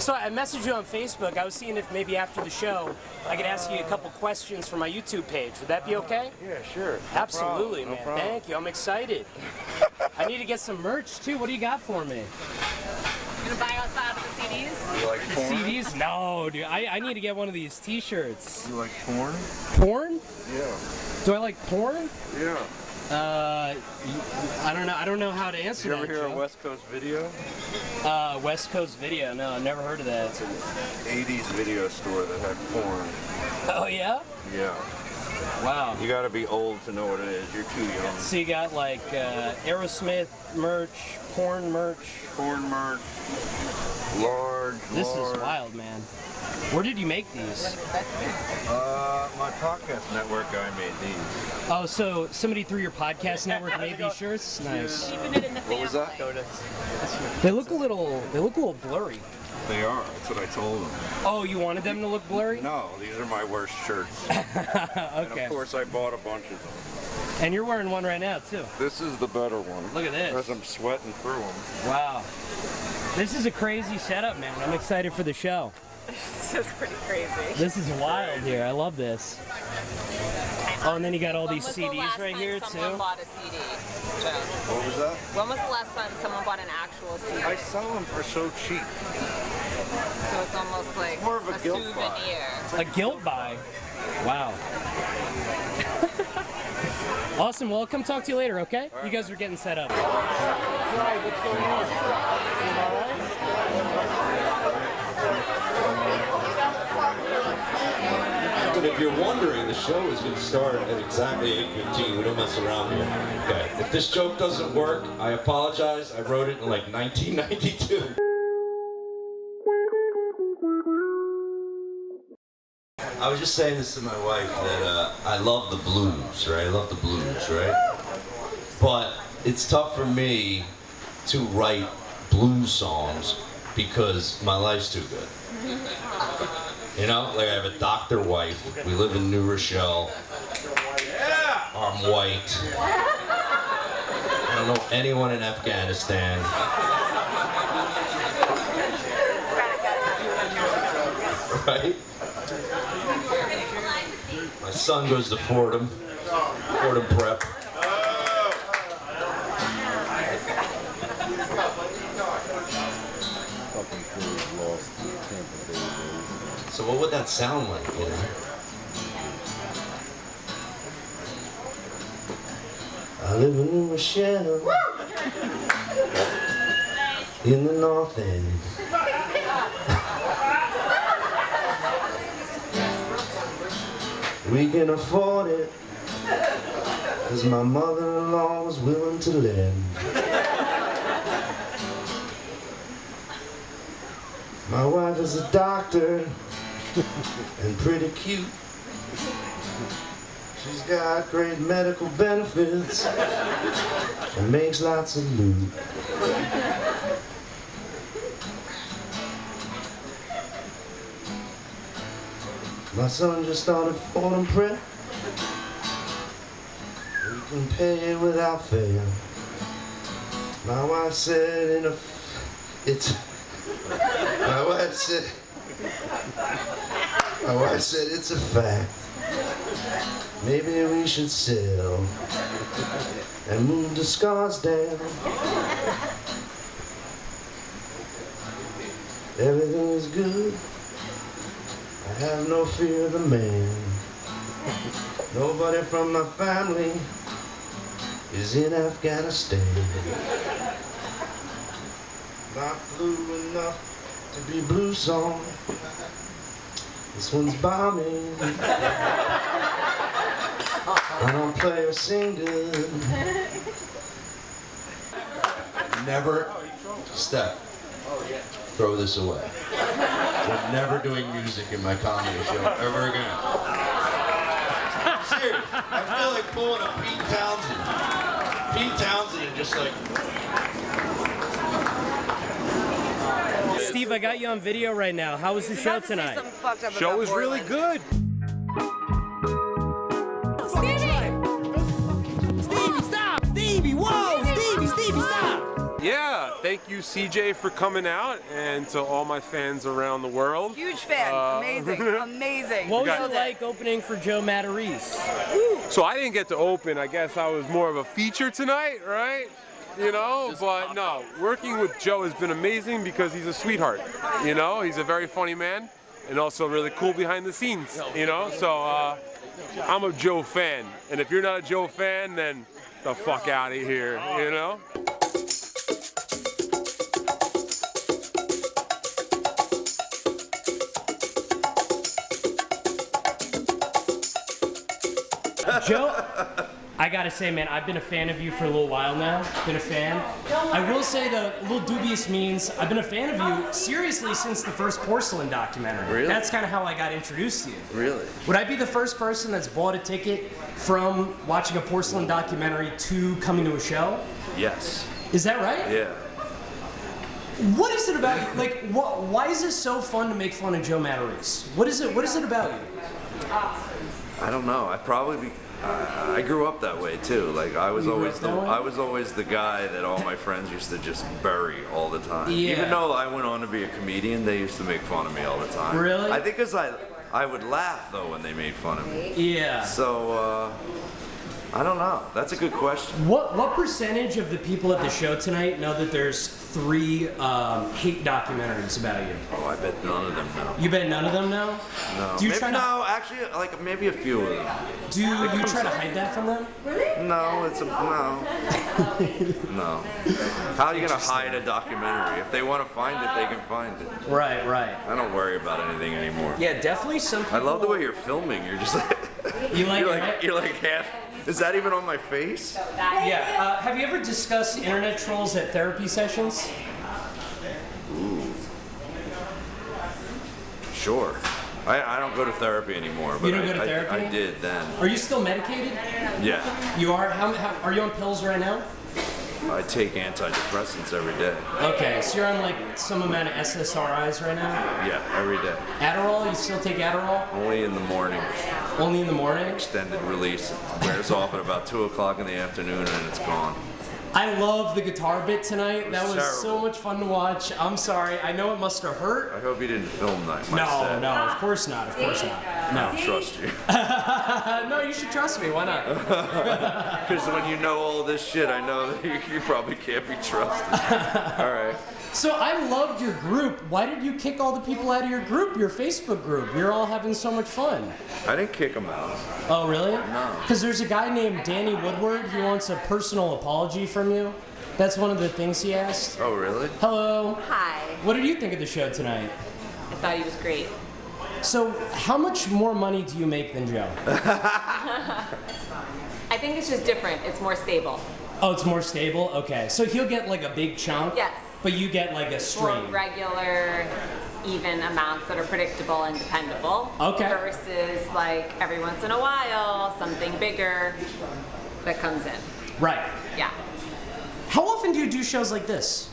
So I messaged you on Facebook. I was seeing if maybe after the show I could ask you a couple questions for my YouTube page. Would that be okay? Yeah, sure. Absolutely, man. No Thank you. I'm excited. I need to get some merch too. What do you got for me? You gonna buy outside of the CDs? You like porn? CDs? No, dude. I need to get one of these T-shirts. You like porn? Porn? Yeah. Do I like porn? Yeah. I don't know. I don't know how to answer that. You ever hear of West Coast Video? West Coast Video? No, I've never heard of that. It's an 80s video store that had porn. Oh yeah? Yeah. Wow. You gotta be old to know what it is. You're too young. So you got like Aerosmith merch, porn merch. Porn merch. Large. This is wild, man. Where did you make these? My podcast network guy made these. Oh, so somebody through your podcast network made these shirts? Nice. Keeping it in the family. What was that? They look a little blurry. They are. That's what I told them. Oh, you wanted them to look blurry? No, these are my worst shirts. Okay. And of course I bought a bunch of them. And you're wearing one right now too. This is the better one. Look at this. Because I'm sweating through them. Wow. This is a crazy setup, man. I'm excited for the show. It's just pretty crazy. This is wild here. I love this. Oh, and then you got all these CDs right here too. Someone bought a CD, Joe. What was that? When was the last time someone bought an actual CD? I sell them for so cheap. So it's almost like More of a guilt souvenir. A guilt buy. Wow. Awesome. Well, I'll come talk to you later, okay? You guys are getting set up. Hi, what's going on? All right? But if you're wondering, the show is going to start at exactly 8:15. We don't mess around here. Okay. If this joke doesn't work, I apologize. I wrote it in like 1992. I was just saying this to my wife that I love the blues, right? I love the blues, right? But it's tough for me to write blues songs because my life's too good. You know, like I have a doctor wife. We live in New Rochelle. I'm white. I don't know anyone in Afghanistan. Right? My son goes to Fordham Prep. So what would that sound like, you know? I live in New Rochelle, in the North End. We can afford it, 'cause my mother-in-law was willing to lend. My wife is a doctor, and pretty cute. She's got great medical benefits, and makes lots of loot. My son just started Fordham Prep. We can pay without fail. My wife said My wife said it's a fact. Maybe we should sell and move to Scarsdale. Everything is good. I have no fear of the man. Nobody from my family is in Afghanistan. Not blue enough to be blue song. This one's bombing. I don't play or sing good. Never, Steph, throw this away. We're never doing music in my comedy show ever again. Seriously, I feel like pulling a Pete Townsend. Pete Townsend and just like... Steve, I got you on video right now. How was the show tonight? Show was really good. Stevie, stop! Stevie, whoa! Stevie, stop! Yeah, thank thank you, CJ, for coming out, and to all my fans around the world. Huge fan. Amazing. Amazing. What was got- it like opening for Joe Matarese? So I didn't get to open. I guess I was more of a feature tonight, right? You know, but no, working with Joe has been amazing because he's a sweetheart. You know, he's a very funny man and also really cool behind the scenes. You know, so I'm a Joe fan, and if you're not a Joe fan, then the fuck out of here. You know. Joe, I gotta say, man, I've been a fan of you for a little while now. Been a fan. I will say, though, a little dubious means I've been a fan of you seriously since the first Porcelain documentary. Really? That's kind of how I got introduced to you. Really? Would I be the first person that's bought a ticket from watching a Porcelain documentary to coming to a show? Yes. Is that right? Yeah. What is it about you? Like, why is it so fun to make fun of Joe Matarese? What is it about you? I don't know. I grew up that way too. Like I was You grew always up that way? I was always the guy that all my friends used to just bury all the time. Yeah. Even though I went on to be a comedian, they used to make fun of me all the time. Really? I think because I would laugh though when they made fun of me. Yeah. So I don't know. That's a good question. What percentage of the people at the show tonight know that there's 3 hate documentaries about you? Oh, I bet none of them know. You bet none of them know? No. Do you Maybe, try to no, actually, like maybe a few of them. do you try to hide that from them? No, it's a no. No. How are you gonna hide a documentary? If they want to find it, they can find it. Right, right. I don't worry about anything anymore. Yeah, definitely some people. I love the way you're filming. You're just like You like you're it, like right? you're like half. Is that even on my face? Yeah. Have you ever discussed internet trolls at therapy sessions? Sure. I don't go to therapy anymore. But You don't go to therapy? I did then. Are you still medicated? Yeah. You are. How are you on pills right now? I take antidepressants every day. Okay, so you're on like some amount of SSRIs right now. Yeah, every day. Adderall? You still take Adderall? Only in the morning. Only in the morning? Extended release. It wears off at about 2 o'clock in the afternoon and it's gone. I love the guitar bit tonight. That was so terrible. much fun to watch. I'm sorry. I know it must have hurt. I hope you didn't film that. my No, set. no, of course not. Of course not. No. I trust you. No, you should trust me. Why not? Because when you know all this shit, I know that you probably can't be trusted. All right. So I loved your group. Why did you kick all the people out of your group, your Facebook group? You're all having so much fun. I didn't kick him out. Oh, really? No. Because there's a guy named Danny Woodward. He wants a personal apology from you. That's one of the things he asked. Oh, really? Hello. Hi. What did you think of the show tonight? I thought he was great. So how much more money do you make than Joe? I think it's just different. It's more stable. Oh, it's more stable? Okay. So he'll get like a big chunk? Yes. But you get like a More stream? regular, even amounts that are predictable and dependable. Okay. Versus like every once in a while, something bigger that comes in. Right. Yeah. How often do you do shows like this?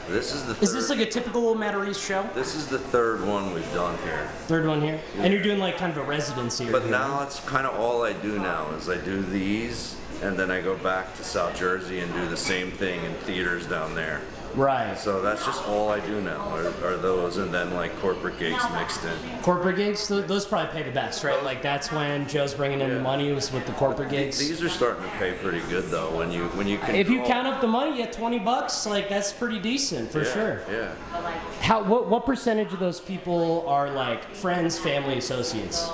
This is the third. Is this like a typical Matarese show? This is the third one we've done here. Third one here? And you're doing like kind of a residency. But here. now it's kind of all I do now is I do these, and then I go back to South Jersey and do the same thing in theaters down there. Right. So that's just all I do now are those, and then like corporate gigs mixed in. Corporate gigs, those probably pay the best, right? Like that's when Joe's bringing in the money was with the corporate gigs. These are starting to pay pretty good though when you can. If you count up the money at $20, like that's pretty decent for sure. Yeah. What percentage of those people are like friends, family, associates?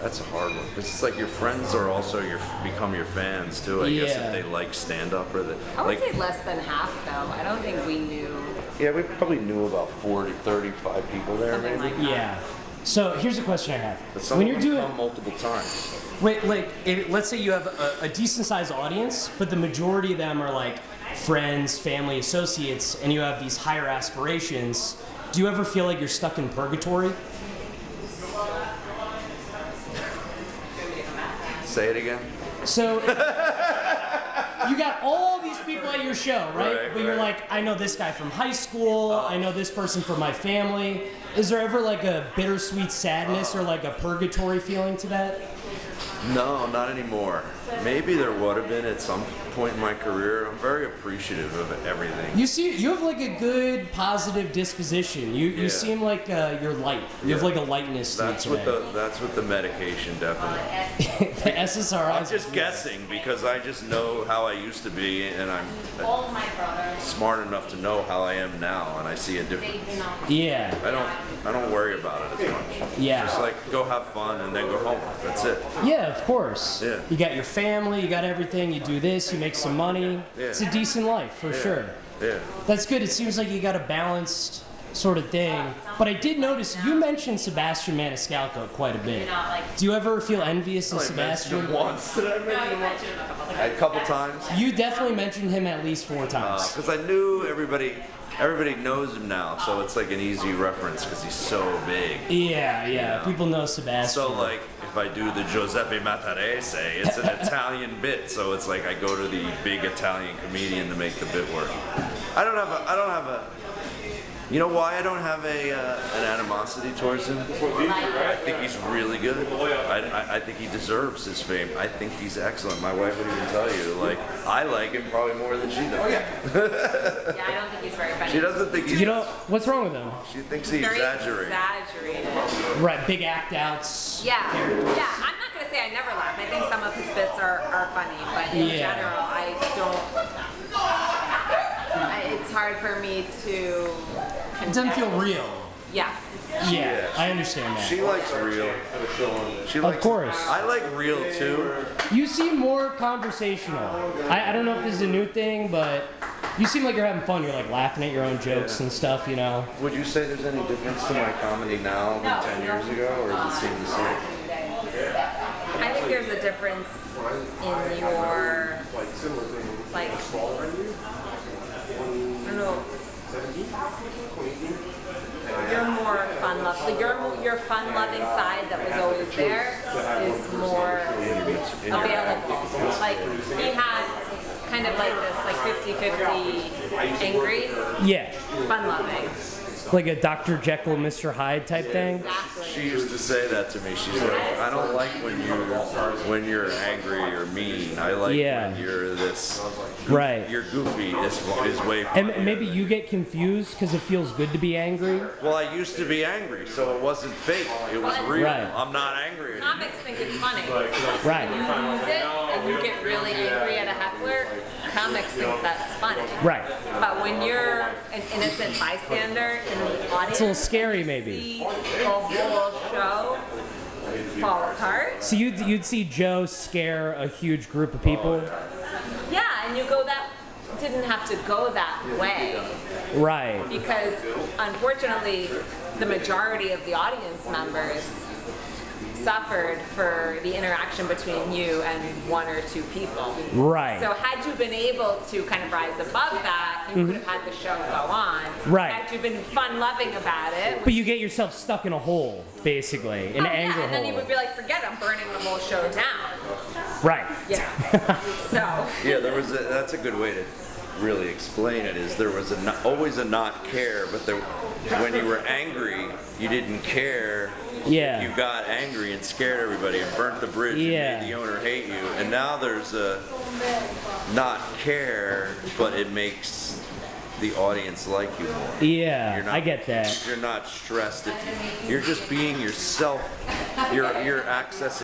That's a hard one because it's like your friends are also become your fans too. I guess Yeah. if they like stand up or I would like. say less than half though. I don't think we knew Yeah, we probably knew about 35 people there something maybe. like that. Yeah. So here's a question I have. But some When of you're them doing, come multiple times. wait, like, let's say you have a decent sized audience, but the majority of them are like friends, family, associates, and you have these higher aspirations. Do you ever feel like you're stuck in purgatory? Say it again. So you got all these people at your show, right? Right, But you're right. like, I know this guy from high school. I know this person from my family. Is there ever like a bittersweet sadness or like a purgatory feeling to that? No, not anymore. Maybe there would have been at some point in my career. I'm very appreciative of everything. You have like a good positive disposition. You seem like you're light. You have like a lightness to you today. That's with the medication, definitely. The SSRIs. I'm just guessing because I just know how I used to be, and I'm smart enough to know how I am now, and I see a difference. Yeah. I don't worry about it as much. Yeah. Just like go have fun and then go home. That's it. Yeah, of course. Yeah. You got your family, you got everything, you do this, you make some money. Yeah. It's a decent life, for sure. Yeah. That's good. It seems like you got a balanced sort of thing. But I did notice you mentioned Sebastian Maniscalco quite a bit. Do you ever feel envious of Sebastian? Once. Did I mention him once? A couple times. You definitely mentioned him at least 4 times. Because I knew everybody knows him now, so it's like an easy reference because he's so big. Yeah. You know? People know Sebastian. So like, if I do the Giuseppe Matarese, it's an Italian bit, so it's like I go to the big Italian comedian to make the bit work. I don't have a. You know why I don't have an animosity towards him? I think he's really good. I think he deserves his fame. I think he's excellent. My wife would even tell you, like, I like him probably more than she does. Yeah, I don't think he's very funny. She doesn't think he's. You know, what's wrong with him? She thinks he Very exaggerates. exaggerated. Right, big act outs. Yeah. I'm not gonna say I never laugh. I think some of his bits are funny, but in general, I don't. It's hard for me to. It doesn't feel real. Yeah. Yeah, I understand that. She likes real. Of course. I like real too. You seem more conversational. I don't know if this is a new thing, but you seem like you're having fun. You're like laughing at your own jokes and stuff, you know. Would you say there's any difference to my comedy now than 10 years ago, or does it seem the same? I think there's a difference in your, like, I don't know. You're more fun-loving. Your fun-loving side that was always there is more available. Like, he had kind of like this, like 50-50 angry, Yeah. fun-loving. Like a Dr. Jekyll, Mr. Hyde type thing. Exactly. She used to say that to me. She's like, I don't like when you're angry or mean. I like when you're this. Right. You're goofy. Is way. And funnier. maybe you get confused because it feels good to be angry. Well, I used to be angry, so it wasn't fake. It was real. Right. I'm not angry anymore. Comics think it's funny. Right. You lose it and you get really angry at a heckler, comics think that's funny. Right. But when you're an innocent bystander in the audience, It's a little scary, maybe. see the whole show fall apart. So you'd see Joe scare a huge group of people. Yeah, and you go that didn't have to go that way Right. because unfortunately the majority of the audience members suffered for the interaction between you and 1 or 2 people. Right. So had you been able to kind of rise above that, you could have had the show go on. Right. Had you been fun-loving about it. But you get yourself stuck in a hole, basically, an anger and then you hole. would be like, forget it, I'm burning the whole show down. Right. Yeah. So. Yeah, that's a good way to really explain it. Is there was always a not care, but when you were angry, you didn't care. Yeah. You got angry and scared everybody and burnt the bridge and made the owner hate you. And now there's a not care, but it makes the audience like you more. Yeah, I get that. You're not stressed. You're just being yourself. You're accessing